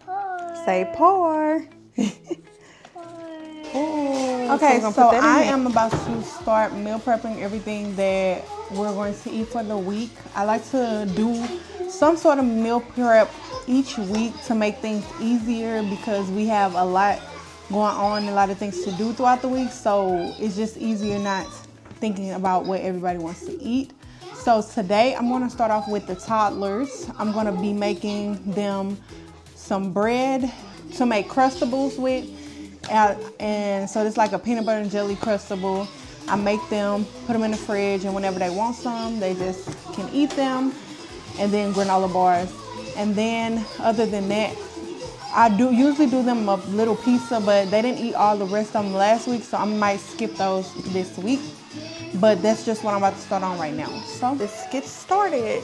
pour. Say pour. Pour. Okay, so I am about to start meal prepping everything that we're going to eat for the week. I like to do some sort of meal prep each week to make things easier because we have a lot going on, a lot of things to do throughout the week. So it's just easier not thinking about what everybody wants to eat. So today I'm going to start off with the toddlers. I'm going to be making them some bread to make Crustables with. And so it's like a peanut butter and jelly Crustable. I make them, put them in the fridge, and whenever they want some, they just can eat them. And then granola bars. And then other than that, I usually do them a little pizza, but they didn't eat all the rest of them last week, so I might skip those this week. But that's just what I'm about to start on right now. So let's get started.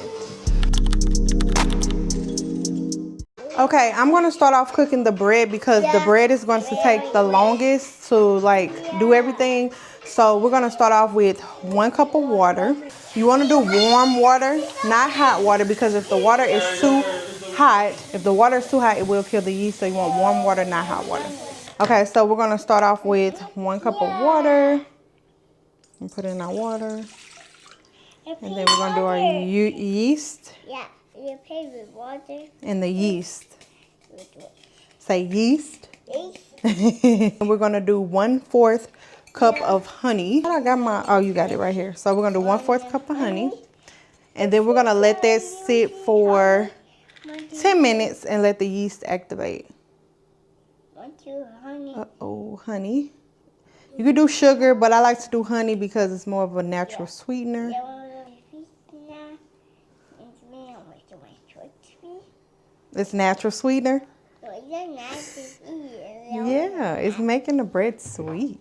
Okay, I'm gonna start off cooking the bread because the bread is going to take the longest to like do everything. So we're gonna start off with 1 cup of water. You wanna do warm water, not hot water, because if the water is too hot, it will kill the yeast. So you want warm water, not hot water. Okay, so we're gonna start off with 1 cup of water. And put in our water. And then we're gonna do our yeast. Yeah. You pay with water. And the yeast. Say yeast. Yeast. And we're gonna do 1/4 cup of honey. I got my, oh, you got it right here. So we're gonna do 1/4 cup of honey. And then we're gonna let that sit for 10 minutes and let the yeast activate. Honey. Uh-oh, honey. You could do sugar, but I like to do honey because it's more of a natural sweetener. It's natural sweetener? Yeah, it's making the bread sweet.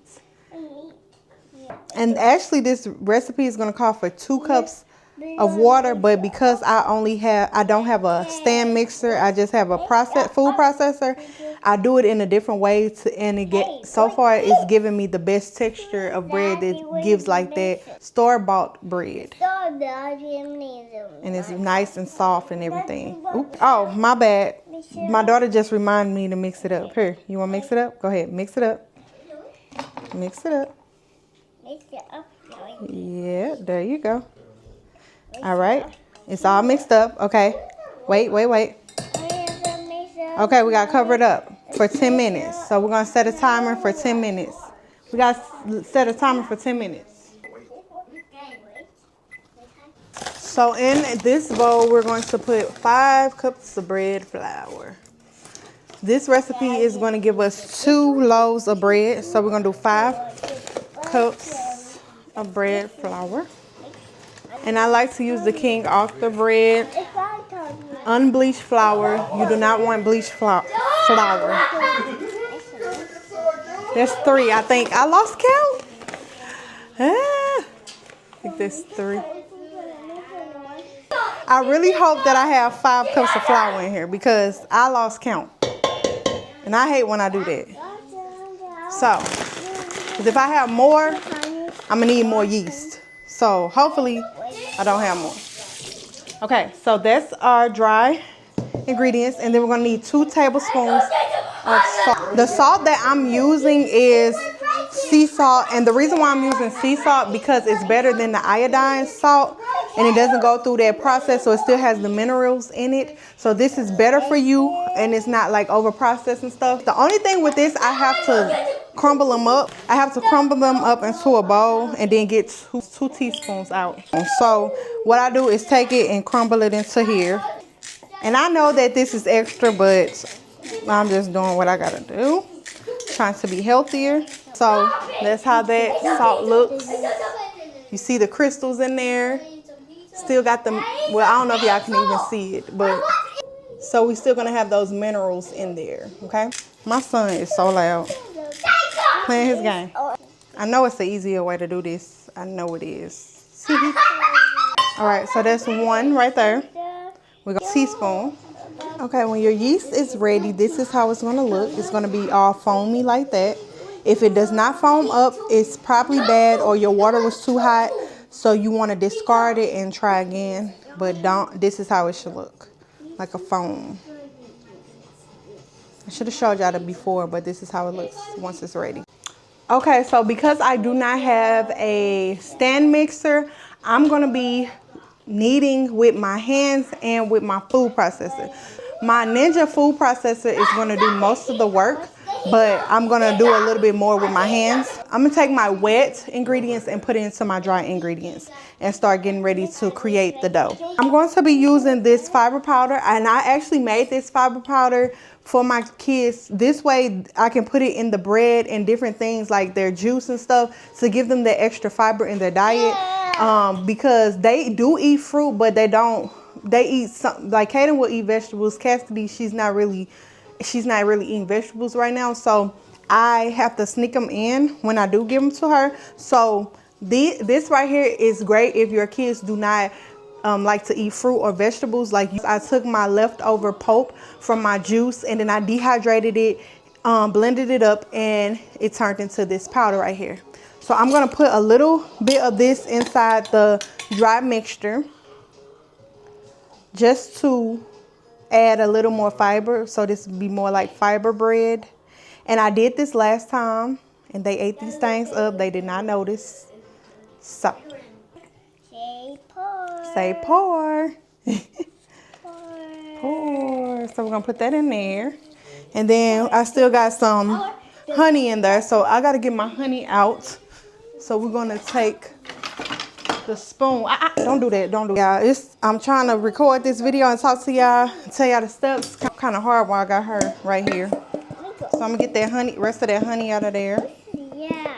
And actually this recipe is going to call for 2 cups of water, but because I don't have a stand mixer, I just have a food processor. I do it in a different way so far it's giving me the best texture of bread that gives like that store-bought bread. And it's nice and soft and everything. Oops. Oh, my bad. My daughter just reminded me to mix it up. Here, you want to mix it up? Go ahead, mix it up. Mix it up. Mix it up. Yeah, there you go. All right, it's all mixed up. Okay, wait. Okay, we got to cover it up for 10 minutes. So we're going to set a timer for 10 minutes. We got to set a timer for 10 minutes. So in this bowl, we're going to put 5 cups of bread flour. This recipe is going to give us 2 loaves of bread. So we're going to do 5 cups of bread flour. And I like to use the King Arthur bread, unbleached flour. You do not want bleached flour. There's 3, I think. I lost count. I think there's 3. I really hope that I have 5 cups of flour in here because I lost count. And I hate when I do that. So, because if I have more, I'm going to need more yeast. So, hopefully, I don't have more. Okay, so that's our dry ingredients. And then we're going to need 2 tablespoons of salt. The salt that I'm using is sea salt. And the reason why I'm using sea salt because it's better than the iodine salt. And it doesn't go through that process, so it still has the minerals in it. So this is better for you, and it's not like over processed and stuff. The only thing with this, I have to crumble them up. I have to crumble them up into a bowl and then get 2 teaspoons out. So what I do is take it and crumble it into here. And I know that this is extra, but I'm just doing what I gotta do. Trying to be healthier. So that's how that salt looks. You see the crystals in there. Still got them, well, I don't know if y'all can even see it, but so we still gonna have those minerals in there, okay? My son is so loud, playing his game. I know it's the easier way to do this. I know it is. All right, so that's 1 right there. We got a teaspoon. Okay, when your yeast is ready, this is how it's gonna look. It's gonna be all foamy like that. If it does not foam up, it's probably bad or your water was too hot. So you want to discard it and try again. But this is how it should look. Like a foam. I should have showed y'all that before, but this is how it looks once it's ready. Okay, so because I do not have a stand mixer, I'm gonna be kneading with my hands and with my food processor. My Ninja food processor is gonna do most of the work, but I'm gonna do a little bit more with my hands. I'm gonna take my wet ingredients and put it into my dry ingredients and start getting ready to create the dough. I'm going to be using this fiber powder, and I actually made this fiber powder for my kids. This way I can put it in the bread and different things like their juice and stuff to give them the extra fiber in their diet, because they do eat fruit, but they eat some, like Kaden will eat vegetables. Cassidy, she's not really eating vegetables right now, so I have to sneak them in when I do give them to her. So this right here is great if your kids do not like to eat fruit or vegetables. Like I took my leftover pulp from my juice and then I dehydrated it, blended it up, and it turned into this powder right here. So I'm gonna put a little bit of this inside the dry mixture just to add a little more fiber, so this would be more like fiber bread. And I did this last time and they ate these things up. They did not notice. So say pour. Pour. So we're gonna put that in there, and then I still got some honey in there, so I gotta get my honey out. So we're gonna take the spoon. Don't do that. Don't do that. I'm trying to record this video and talk to y'all, tell y'all the steps. Kind of hard while I got her right here. So I'm gonna get that honey, rest of that honey out of there. Yeah.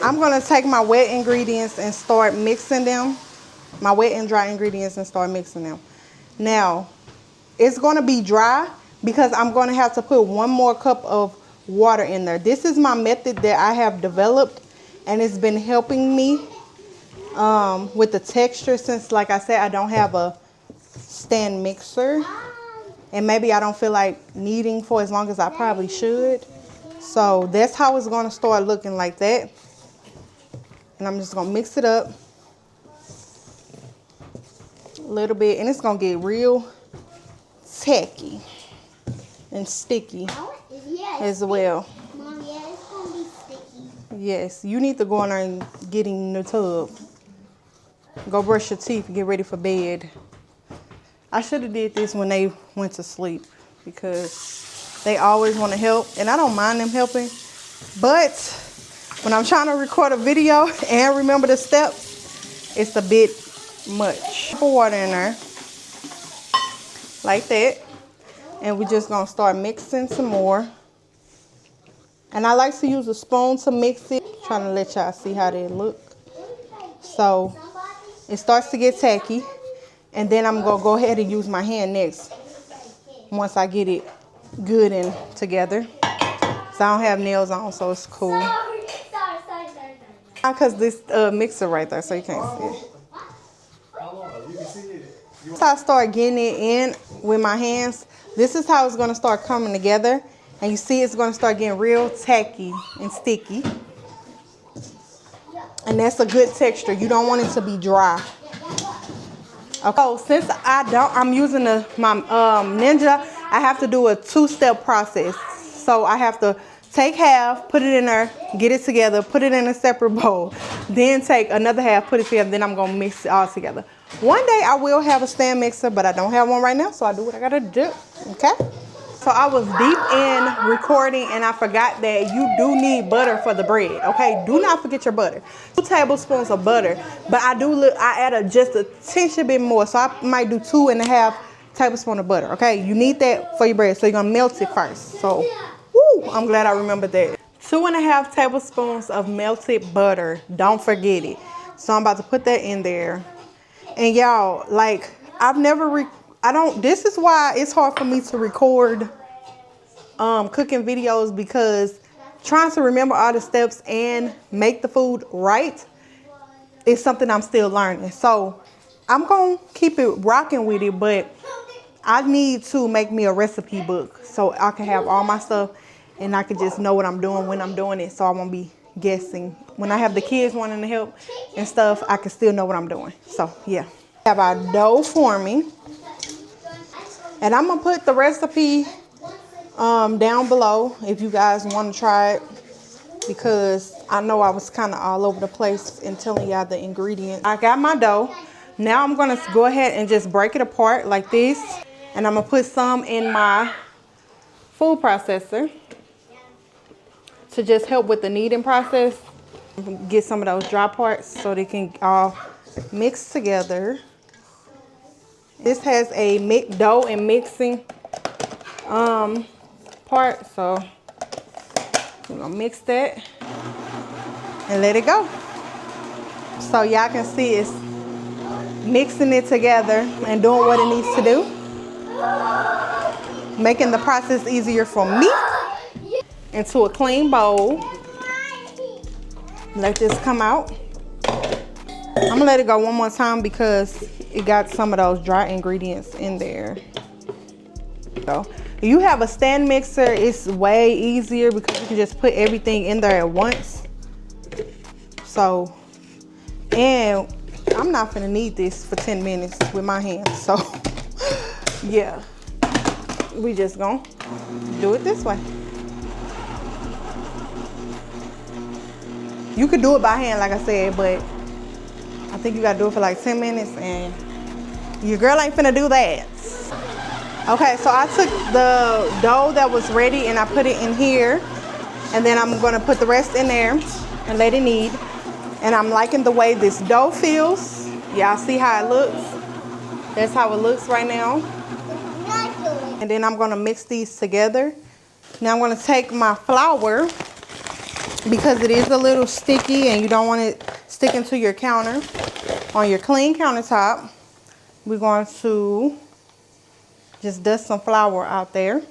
I'm gonna take my wet ingredients and start mixing them. My wet and dry ingredients and start mixing them. Now, it's gonna be dry because I'm gonna have to put 1 more cup of water in there. This is my method that I have developed, and it's been helping me with the texture, since like I said, I don't have a stand mixer, and maybe I don't feel like kneading for as long as I probably should. So that's how it's gonna start looking, like that. And I'm just gonna mix it up a little bit, and it's gonna get real tacky and sticky as well. Mom, yeah, it's gonna be sticky. Yes, you need to go in there and get in the tub. Go brush your teeth and get ready for bed. I should have did this when they went to sleep because they always want to help, and I don't mind them helping. But when I'm trying to record a video and remember the steps, it's a bit much. Put water in there like that, and we're just gonna start mixing some more. And I like to use a spoon to mix it, trying to let y'all see how they look. So it starts to get tacky, and then I'm gonna go ahead and use my hand next once I get it good and together. So I don't have nails on, so it's cool. Because this mixer right there, so you can't see it. Once I start getting it in with my hands, this is how it's gonna start coming together. And you see it's gonna start getting real tacky and sticky. And that's a good texture. You don't want it to be dry. Okay, so since I'm using my Ninja, I have to do a 2-step process. So I have to take half, put it in there, get it together, put it in a separate bowl, then take another half, put it together, then I'm gonna mix it all together. One day I will have a stand mixer, but I don't have one right now, so I do what I gotta do, okay? So I was deep in recording and I forgot that you do need butter for the bread, okay? Do not forget your butter. 2 tablespoons of butter, but I add just a tinge bit more, so I might do 2.5 tablespoons of butter, okay? You need that for your bread, so you're gonna melt it first. So, woo, I'm glad I remembered that. 2.5 tablespoons of melted butter, don't forget it. So I'm about to put that in there. And y'all, like, this is why it's hard for me to record cooking videos, because trying to remember all the steps and make the food right is something I'm still learning. So I'm gonna keep it rocking with it, but I need to make me a recipe book so I can have all my stuff and I can just know what I'm doing when I'm doing it, so I won't be guessing. When I have the kids wanting to help and stuff, I can still know what I'm doing. So yeah, I have our dough forming, and I'm gonna put the recipe down below if you guys want to try it, because I know I was kind of all over the place in telling y'all the ingredients. I got my dough. Now I'm going to go ahead and just break it apart like this. And I'm going to put some in my food processor to just help with the kneading process. Get some of those dry parts so they can all mix together. This has a dough and mixing part, so we're gonna mix that and let it go. So y'all can see it's mixing it together and doing what it needs to do, making the process easier for me. Into a clean bowl. Let this come out. I'm gonna let it go one more time because it got some of those dry ingredients in there. So if you have a stand mixer, it's way easier because you can just put everything in there at once. So, and I'm not gonna need this for 10 minutes with my hands. So yeah, we just gonna do it this way. You could do it by hand, like I said, but I think you gotta do it for like 10 minutes, and your girl ain't finna do that. Okay, so I took the dough that was ready and I put it in here, and then I'm gonna put the rest in there and let it knead. And I'm liking the way this dough feels. Y'all see how it looks? That's how it looks right now. And then I'm gonna mix these together. Now I'm gonna take my flour, because it is a little sticky and you don't want it sticking to your counter. On your clean countertop, we're going to just dust some flour out there. I'm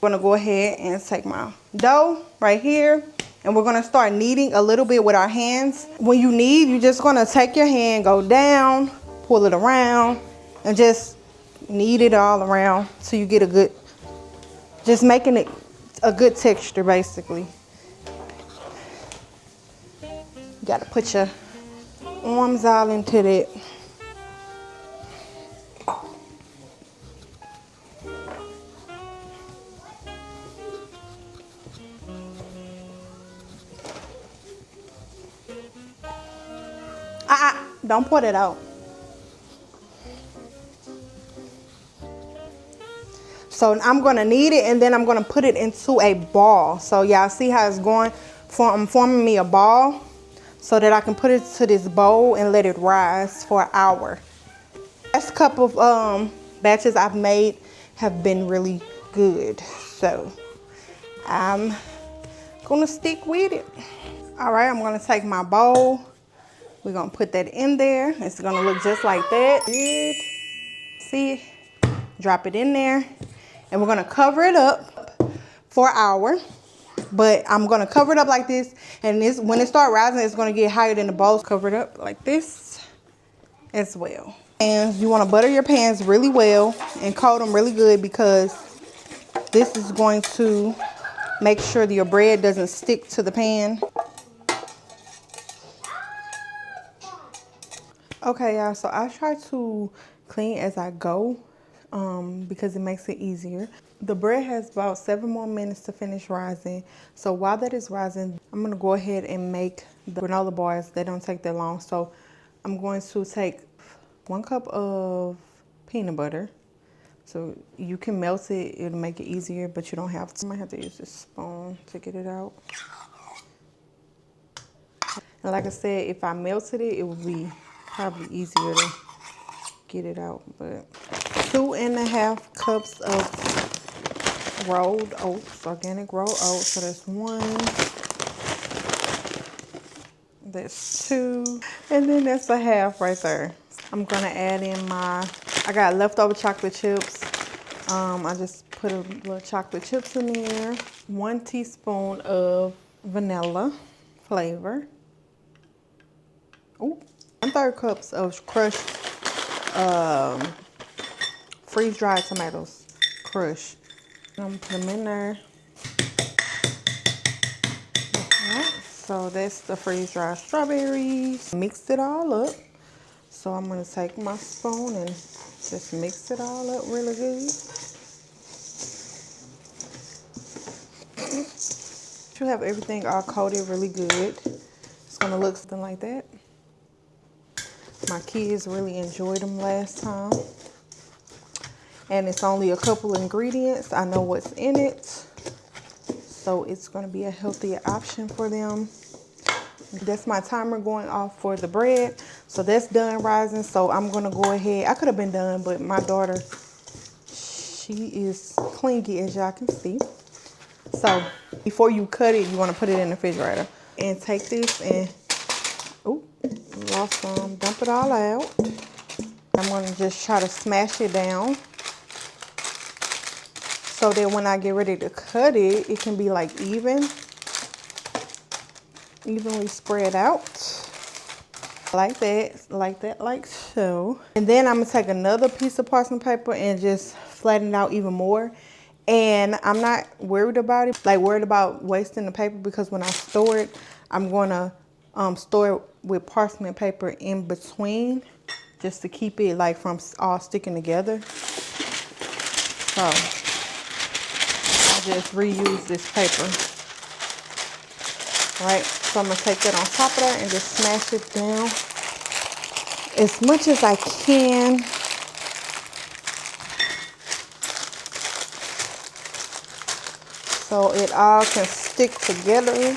gonna go ahead and take my dough right here, and we're gonna start kneading a little bit with our hands. When you knead, you're just gonna take your hand, go down, pull it around, and just knead it all around so you get a good, just making it a good texture basically. You gotta put your arms all into that. Don't pour it out. So I'm gonna knead it, and then I'm gonna put it into a ball. So y'all see how it's going? I'm forming me a ball so that I can put it to this bowl and let it rise for an hour. Last couple of batches I've made have been really good, so I'm gonna stick with it. All right, I'm gonna take my bowl. We're gonna put that in there. It's gonna look just like that. Good. See, drop it in there, and we're gonna cover it up for an hour. But I'm gonna cover it up like this, and this, when it starts rising, it's gonna get higher than the bowl. Cover it up like this as well. And you wanna butter your pans really well and coat them really good, because this is going to make sure that your bread doesn't stick to the pan. Okay, y'all, so I try to clean as I go because it makes it easier. The bread has about 7 more minutes to finish rising. So while that is rising, I'm gonna go ahead and make the granola bars. They don't take that long. So I'm going to take 1 cup of peanut butter. So you can melt it, it'll make it easier, but you don't have to. I might have to use this spoon to get it out. And like I said, if I melted it, it would be probably easier to get it out. But 2½ cups of rolled oats, organic rolled oats. So that's 1, that's 2, and then that's a half right there. I'm gonna add in I got leftover chocolate chips. I just put a little chocolate chips in there. 1 teaspoon of vanilla flavor. Ooh. 1/3 cups of crushed freeze-dried tomatoes, crushed. I'm gonna put them in there. Alright, so that's the freeze-dried strawberries. Mix it all up. So I'm gonna take my spoon and just mix it all up really good. You have everything all coated really good. It's gonna look something like that. My kids really enjoyed them last time. And it's only a couple ingredients. I know what's in it. So it's gonna be a healthier option for them. That's my timer going off for the bread. So that's done rising. So I'm gonna go ahead. I could have been done, but my daughter, she is clingy, as y'all can see. So before you cut it, you wanna put it in the refrigerator. And take this and, oh, lost some, dump it all out. I'm gonna just try to smash it down so that when I get ready to cut it, it can be like evenly spread out. Like that, like so. And then I'm gonna take another piece of parchment paper and just flatten it out even more. And I'm not worried about it, worried about wasting the paper, because when I store it, I'm gonna store it with parchment paper in between, just to keep it like from all sticking together. So I just reuse this paper. Right, so I'm gonna take that on top of that and just smash it down as much as I can. So it all can stick together.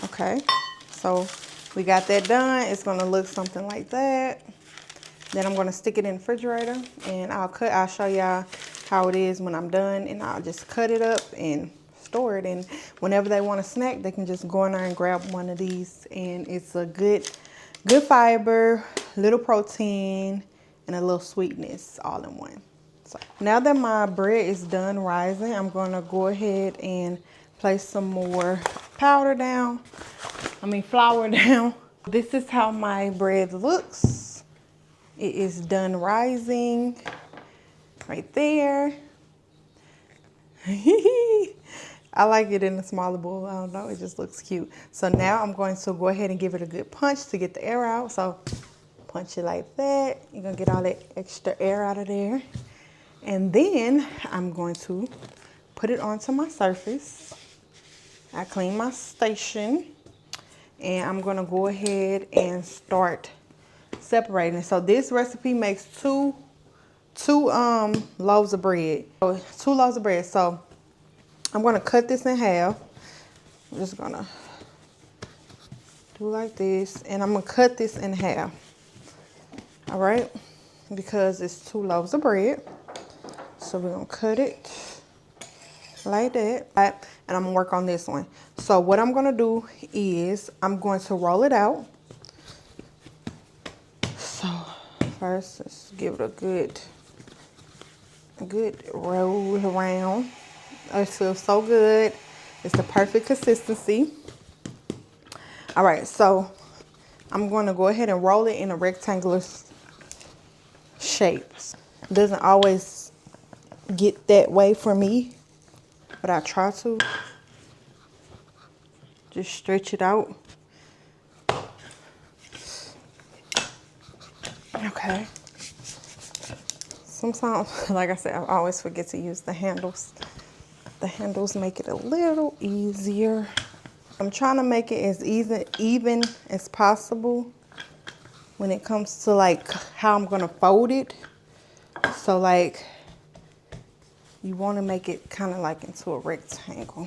Okay, so we got that done. It's gonna look something like that. Then I'm gonna stick it in the refrigerator, and I'll show y'all how it is when I'm done, and I'll just cut it up and store it. And whenever they want a snack, they can just go in there and grab one of these. And it's a good fiber, little protein, and a little sweetness all in one. So now that my bread is done rising, I'm gonna go ahead and place some more flour down. This is how my bread looks. It is done rising right there. I like it in a smaller bowl. I don't know, it just looks cute. So now I'm going to go ahead and give it a good punch to get the air out. So punch it like that. You're gonna get all that extra air out of there. And then I'm going to put it onto my surface. I clean my station, and I'm gonna go ahead and start separating. So this recipe makes two loaves of bread. So 2 loaves of bread. So I'm gonna cut this in half. I'm just gonna do like this, and I'm gonna cut this in half. All right, because it's 2 loaves of bread. So we're gonna cut it like that. Right, and I'm gonna work on this one. So what I'm gonna do is I'm going to roll it out. So first, let's give it a good roll around. It feels so good. It's the perfect consistency. All right, so I'm going to go ahead and roll it in a rectangular shape. It doesn't always get that way for me, but I try to. Just stretch it out. Okay. Sometimes, like I said, I always forget to use the handles. The handles make it a little easier. I'm trying to make it as even as possible when it comes to like how I'm gonna fold it. So like you want to make it kind of like into a rectangle.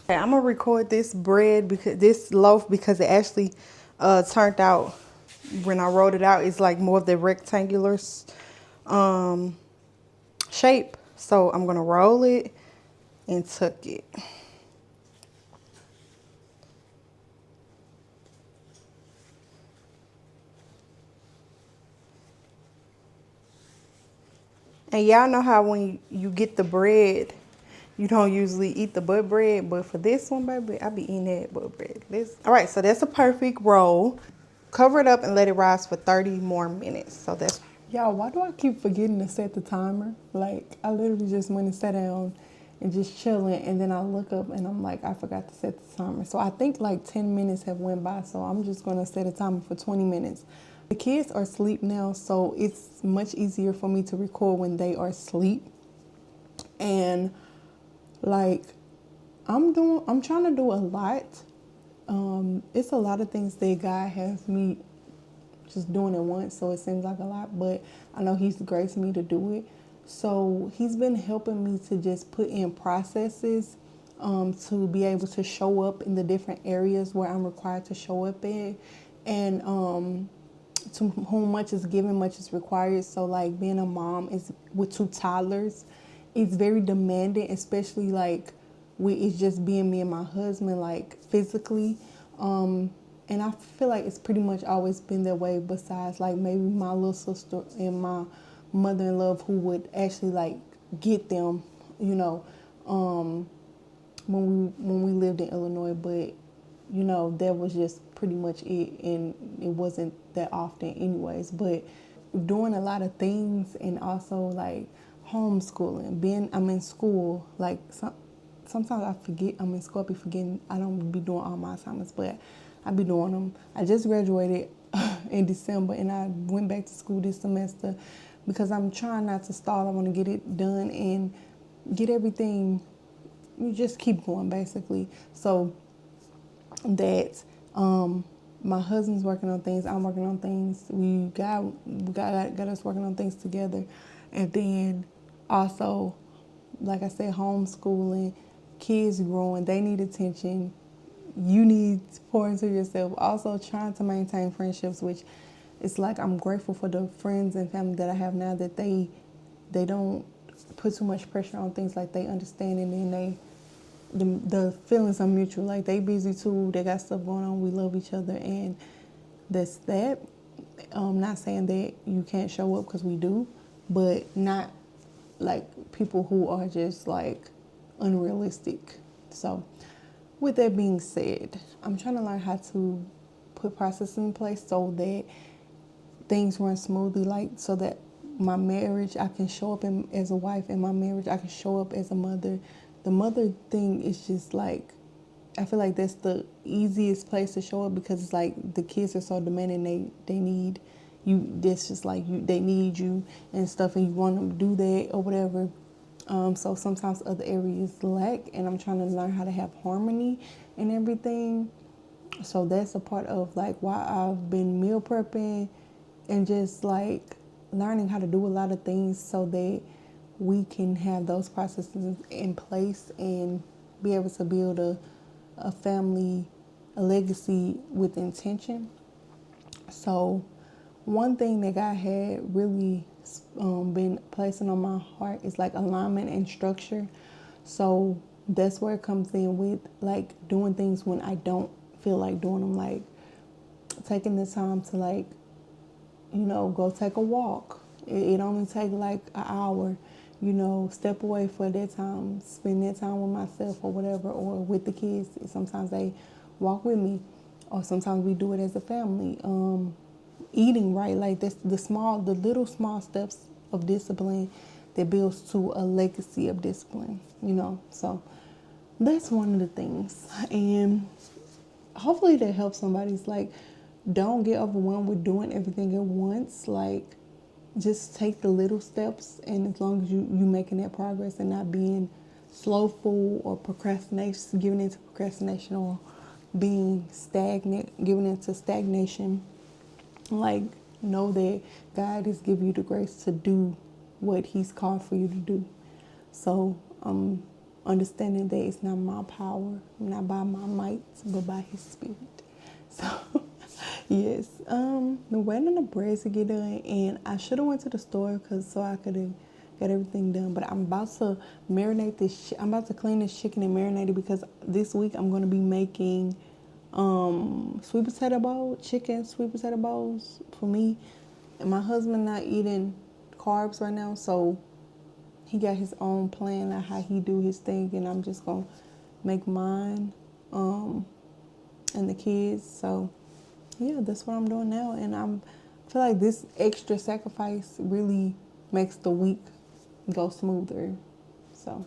Okay, I'm gonna record this bread, because this loaf, because it actually turned out, when I rolled it out, it's like more of the rectangular shape. So I'm gonna roll it and tuck it. And y'all know how when you get the bread, you don't usually eat the butt bread, but for this one, baby, I be eating that butt bread. All right, so that's a perfect roll. Cover it up and let it rise for 30 more minutes. So that's... Y'all, why do I keep forgetting to set the timer? Like, I literally just went and sat down and just chilling. And then I look up and I'm like, I forgot to set the timer. So I think like 10 minutes have went by. So I'm just going to set a timer for 20 minutes. The kids are asleep now, so it's much easier for me to record when they are asleep. And like, I'm trying to do a lot. It's a lot of things that God has me just doing at once, so it seems like a lot, but I know He's graced me to do it. So He's been helping me to just put in processes to be able to show up in the different areas where I'm required to show up in. And to whom much is given, much is required. So like being a mom is with 2 toddlers, it's very demanding, especially like with it's just being me and my husband, like physically. And I feel like it's pretty much always been that way, besides like maybe my little sister and my mother-in-law, who would actually like get them, you know, when we lived in Illinois. But you know, that was just pretty much it, and it wasn't that often anyways. But doing a lot of things, and also like homeschooling, I'm in school, like sometimes I forget I'm in school. I be forgetting I don't be doing all my assignments, but I be doing them. I just graduated in December, and I went back to school this semester because I'm trying not to stall. I want to get it done and get everything. You just keep going, basically. So that my husband's working on things, I'm working on things. We got us working on things together, and then also, like I said, homeschooling, kids growing, they need attention. You need to pour into yourself. Also trying to maintain friendships, which it's like I'm grateful for the friends and family that I have now, that they don't put too much pressure on things. Like they understand, and then the feelings are mutual. Like they busy too, they got stuff going on, we love each other, and that's that. Not saying that you can't show up, because we do, but not like people who are just like unrealistic. So with that being said, I'm trying to learn how to put processes in place so that things run smoothly, like so that my marriage, I can show up as a wife. In my marriage, I can show up as a mother. The mother thing is just like, I feel like that's the easiest place to show up, because it's like the kids are so demanding. They need you. That's just like they need you and stuff, and you want them to do that or whatever. So sometimes other areas lack, and I'm trying to learn how to have harmony and everything. So that's a part of like why I've been meal prepping and just like learning how to do a lot of things so that we can have those processes in place and be able to build a family, a legacy with intention. So one thing that God had really been placing on my heart is like alignment and structure. So that's where it comes in with like doing things when I don't feel like doing them, like taking the time to like, you know, go take a walk. It only take like an hour, you know, step away for that time, spend that time with myself or whatever, or with the kids. Sometimes they walk with me, or sometimes we do it as a family. Eating right, like that's the little small steps of discipline that builds to a legacy of discipline, you know. So that's one of the things, and hopefully that helps somebody. It's like, don't get overwhelmed with doing everything at once. Like, just take the little steps, and as long as you making that progress and not being slowful or procrastination, giving into procrastination, or being stagnant, giving into stagnation, like, know that God is giving you the grace to do what He's called for you to do. So understanding that it's not my power, not by my might, but by His Spirit. So yes, waiting on the breads to get done, and I should have went to the store so I could have got everything done. But I'm about to marinate this. I'm about to clean this chicken and marinate it, because this week I'm going to be making sweet potato bowl, chicken sweet potato bowls for me. And my husband not eating carbs right now, so he got his own plan of how he do his thing, and I'm just gonna make mine and the kids. So yeah, that's what I'm doing now, and I feel like this extra sacrifice really makes the week go smoother. So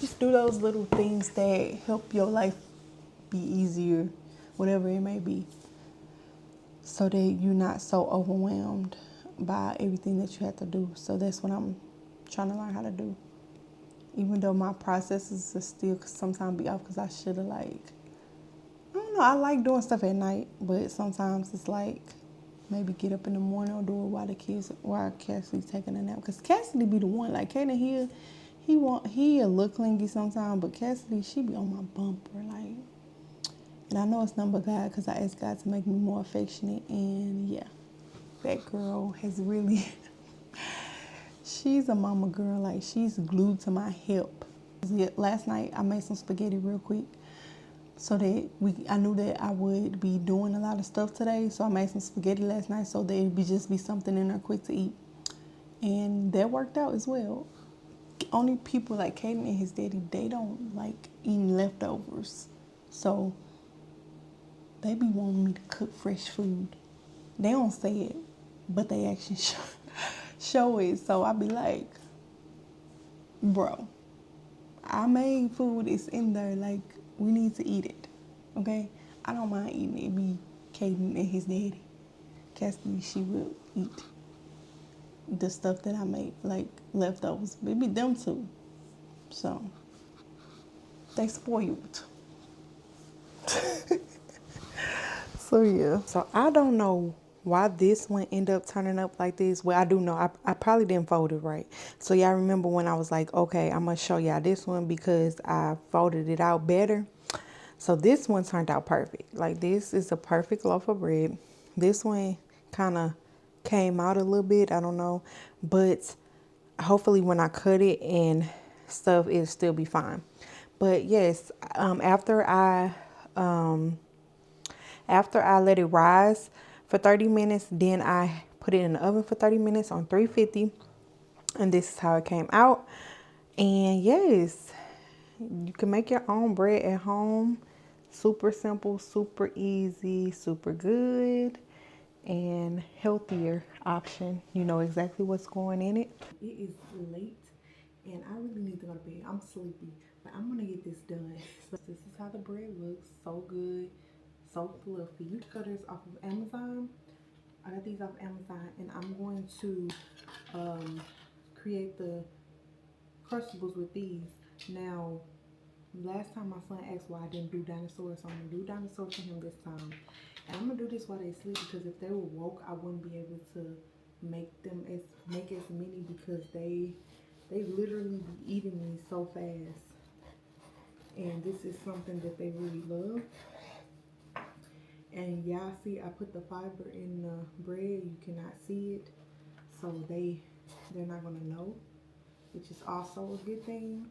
Just do those little things that help your life be easier, whatever it may be, so that you're not so overwhelmed by everything that you have to do. So that's what I'm trying to learn how to do. Even though my processes are still sometimes be off because I should have I don't know, I like doing stuff at night, but sometimes it's like maybe get up in the morning or do it while Cassidy's taking a nap. Because Cassidy be the one, like Kaden he a look clingy sometimes, but Cassidy, she be on my bumper, like. And I know it's nothing but God because I asked God to make me more affectionate. And yeah, that girl has really, she's a mama girl. Like, she's glued to my hip. Last night, I made some spaghetti real quick so that I knew that I would be doing a lot of stuff today. So I made some spaghetti last night so that it'd just be something in there quick to eat. And that worked out as well. Only people like Kaden and his daddy, they don't like eating leftovers. So they be wanting me to cook fresh food. They don't say it, but they actually show it. So I be like, bro, I made food. It's in there. Like, we need to eat it. Okay? I don't mind eating it. It be Kaden and his daddy. Cassidy, she will eat the stuff that I make, like leftovers. But it be them too. So, they spoiled. So yeah. So I don't know why this one ended up turning up like this. Well, I do know. I probably didn't fold it right. So y'all remember when I was like, okay, I'm going to show y'all this one because I folded it out better. So this one turned out perfect. Like, this is a perfect loaf of bread. This one kind of came out a little bit. I don't know. But hopefully when I cut it and stuff, it'll still be fine. But yes, after I let it rise for 30 minutes, then I put it in the oven for 30 minutes on 350. And this is how it came out. And yes, you can make your own bread at home. Super simple, super easy, super good, and healthier option. You know exactly what's going in it. It is late, and I really need to go to bed. I'm sleepy, but I'm going to get this done. So this is how the bread looks. So good. So fluffy. You can get this off of Amazon. I got these off Amazon, and I'm going to create the Crustables with these. Now, last time my son asked why I didn't do dinosaurs, so I'm gonna do dinosaurs for him this time. And I'm gonna do this while they sleep because if they were woke, I wouldn't be able to make as many because they literally be eating these so fast. And this is something that they really love. And y'all see, I put the fiber in the bread. You cannot see it, so they're not gonna know, which is also a good thing.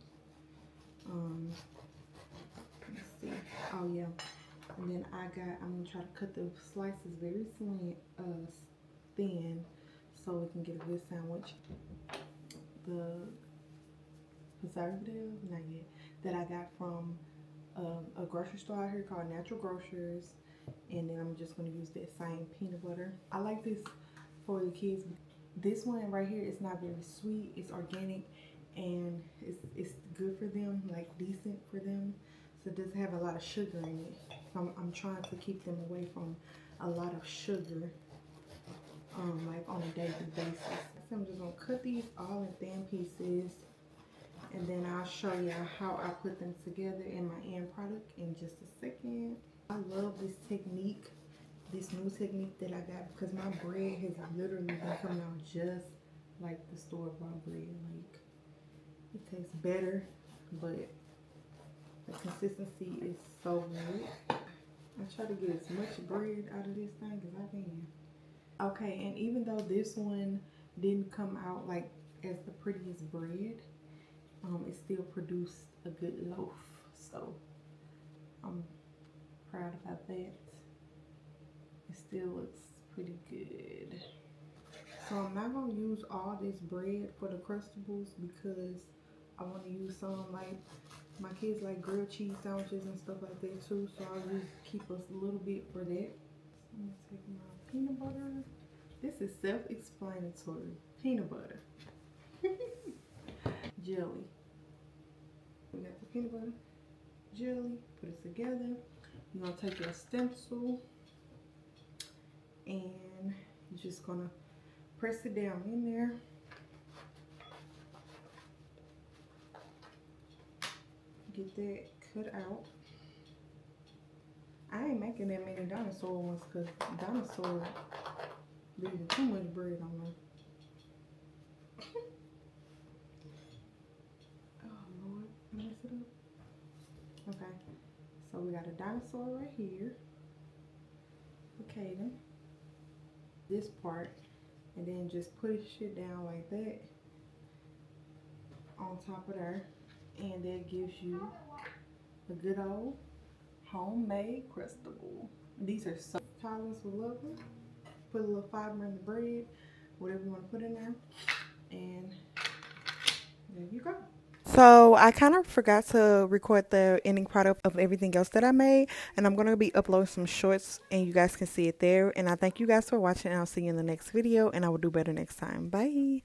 Let's see. Oh yeah. And then I'm gonna try to cut the slices very thin, so we can get a good sandwich. The preservative, not yet, that I got from a grocery store out here called Natural Grocers. And then I'm just going to use that same peanut butter. I like this for the kids. This one right here is not very sweet. It's organic and it's good for them, like decent for them. So it doesn't have a lot of sugar in it. So I'm trying to keep them away from a lot of sugar, like on a daily basis. So I'm just going to cut these all in thin pieces. And then I'll show you how I put them together in my end product in just a second. I love this technique, this new technique that I got, because my bread has literally been coming out just like the store-bought bread. Like, it tastes better, but the consistency is so good. I try to get as much bread out of this thing as I can. Okay, and even though this one didn't come out like as the prettiest bread, it still produced a good loaf. So I'm proud about that. It still looks pretty good. So I'm not going to use all this bread for the Crustables because I want to use some, like, my kids like grilled cheese sandwiches and stuff like that too. So I'll just keep us a little bit for that. So I'm going to take my peanut butter. This is self-explanatory. Peanut butter. Jelly. We got the peanut butter jelly. Put it together. You're gonna take your stencil and you're just gonna press it down in there. Get that cut out. I ain't making that many dinosaur ones because dinosaur leaving too much bread on them. Oh Lord, I mess it up. Okay, so we got a dinosaur right here. Okay, then this part, and then just push it down like that on top of there, and that gives you a good old homemade Crustable. These are so tolerance with lovely. Put a little fiber in the bread, whatever you want to put in there, and there you go. So I kind of forgot to record the ending product of everything else that I made, and I'm going to be uploading some shorts and you guys can see it there. And I thank you guys for watching, and I'll see you in the next video, and I will do better next time. Bye.